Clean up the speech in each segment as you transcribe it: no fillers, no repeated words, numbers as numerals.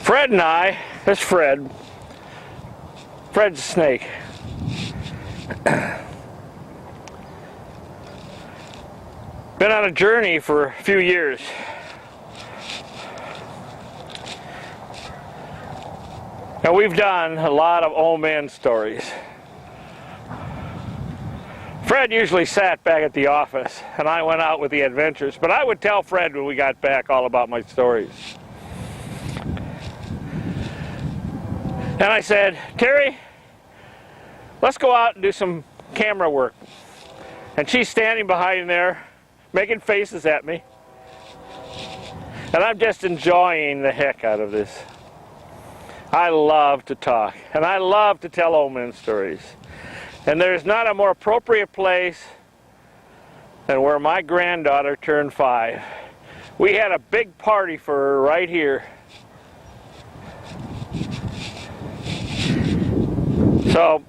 Fred and I, this Fred's a snake. Been on a journey for a few years. Now we've done a lot of old man stories. Fred usually sat back at the office and I went out with the adventures, but I would tell Fred when we got back all about my stories. And I said, Terry, let's go out and do some camera work. And she's standing behind there, making faces at me. And I'm just enjoying the heck out of this. I love to talk, and I love to tell old man stories. And there's not a more appropriate place than where my granddaughter turned 5. We had a big party for her right here. So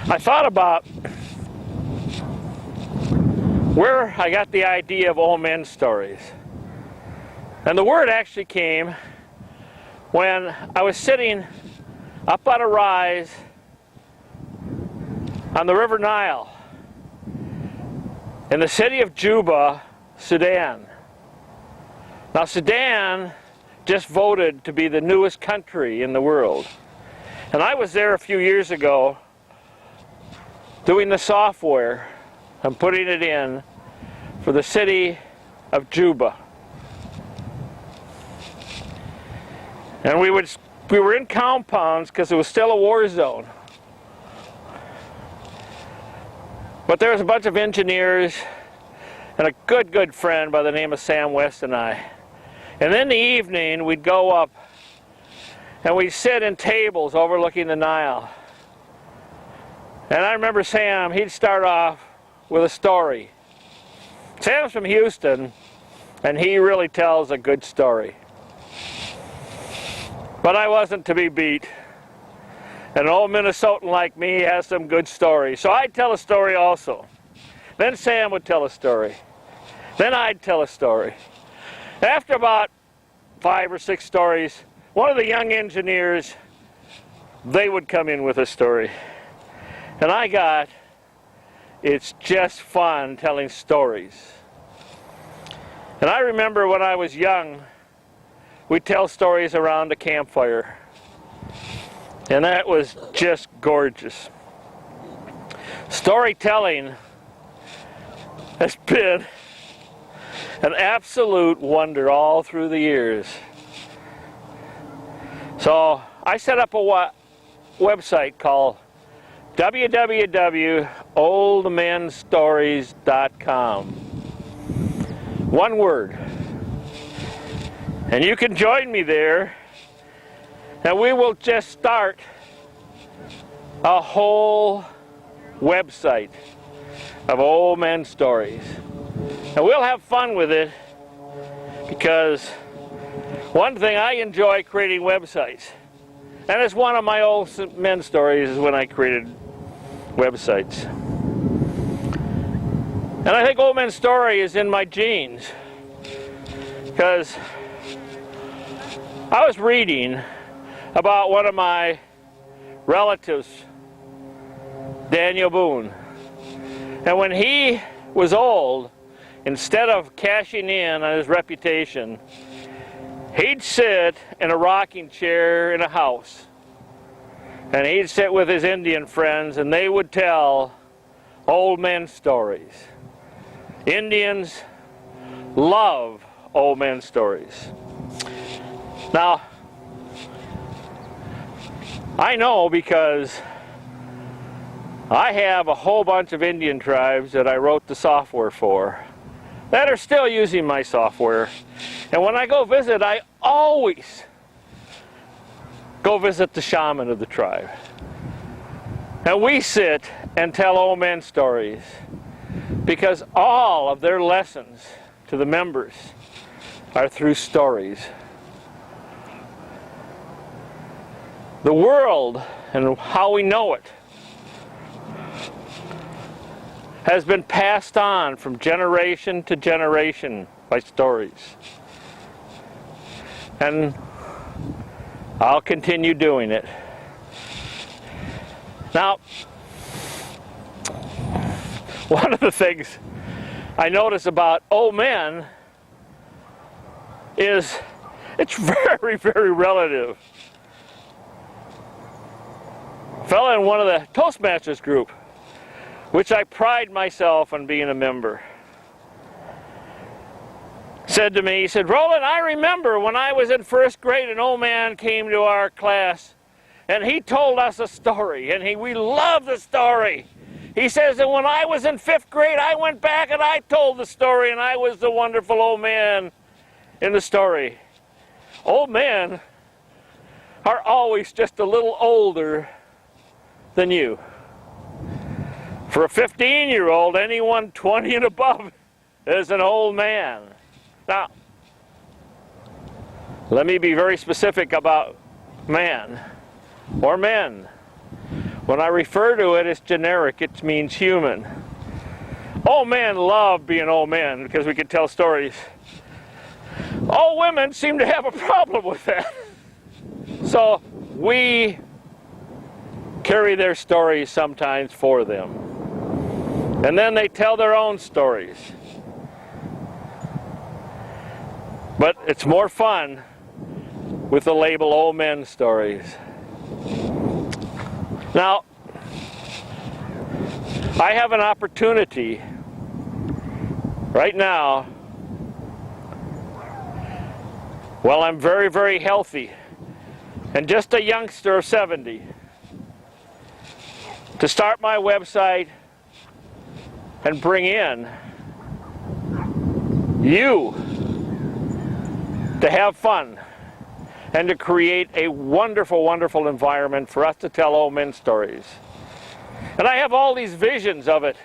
I thought about where I got the idea of old men stories. And the word actually came when I was sitting up on a rise on the River Nile in the city of Juba, Sudan. Now Sudan just voted to be the newest country in the world. And I was there a few years ago doing the software and putting it in for the city of Juba. And we were in compounds because it was still a war zone. But there was a bunch of engineers and a good friend by the name of Sam West and I. And in the evening we'd go up and we'd sit in tables overlooking the Nile. And I remember Sam, he'd start off with a story. Sam's from Houston, and he really tells a good story. But I wasn't to be beat. An old Minnesotan like me has some good stories. So I'd tell a story also. Then Sam would tell a story. Then I'd tell a story. After about 5 or 6 stories, one of the young engineers, they would come in with a story. And I got, it's just fun telling stories. And I remember when I was young, we'd tell stories around a campfire. And that was just gorgeous. Storytelling has been an absolute wonder all through the years. So I set up a website called www.oldmenstories.com. One word. And you can join me there, and we will just start a whole website of old men stories. And we'll have fun with it, because one thing I enjoy creating websites, and it's one of my old men stories is when I created websites. And I think old men story is in my genes, because I was reading about one of my relatives, Daniel Boone. And when he was old, instead of cashing in on his reputation, he'd sit in a rocking chair in a house. And he'd sit with his Indian friends and they would tell old men stories. Indians love old men stories. Now, I know because I have a whole bunch of Indian tribes that I wrote the software for that are still using my software. And when I go visit, I always go visit the shaman of the tribe. And we sit and tell old men stories because all of their lessons to the members are through stories. The world and how we know it has been passed on from generation to generation by stories. And I'll continue doing it. Now, one of the things I notice about old men is it's very, very relative. A fellow in one of the Toastmasters group, which I pride myself on being a member, said to me, he said, "Roland, I remember when I was in first grade, an old man came to our class and he told us a story, and we loved the story. He says that when I was in fifth grade, I went back and I told the story, and I was the wonderful old man in the story." Old men are always just a little older than you. For a 15-year-old, anyone 20 and above is an old man. Now, let me be very specific about man or men. When I refer to it, it's generic. It means human. Old men love being old men because we can tell stories. All women seem to have a problem with that. So we carry their stories sometimes for them. And then they tell their own stories. But it's more fun with the label old men stories. Now, I have an opportunity right now, while I'm very, very healthy and just a youngster of 70, to start my website and bring in you to have fun and to create a wonderful, wonderful environment for us to tell old men stories. And I have all these visions of it,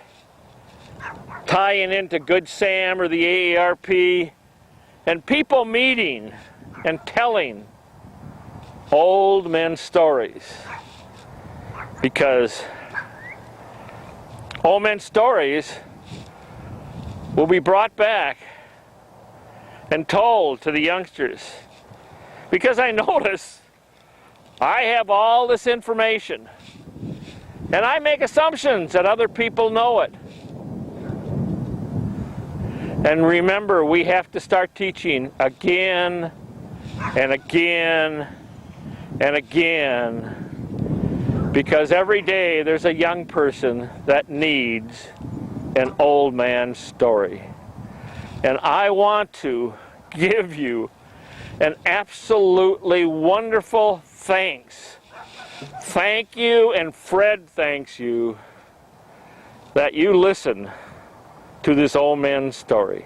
tying into Good Sam or the AARP, and people meeting and telling old men stories. Because old men stories will be brought back and told to the youngsters. Because I notice I have all this information and I make assumptions that other people know it. And remember, we have to start teaching again and again and again, because every day there's a young person that needs an old man's story. And I want to give you an absolutely wonderful thanks. Thank you, and Fred thanks you that you listen to this old man's story.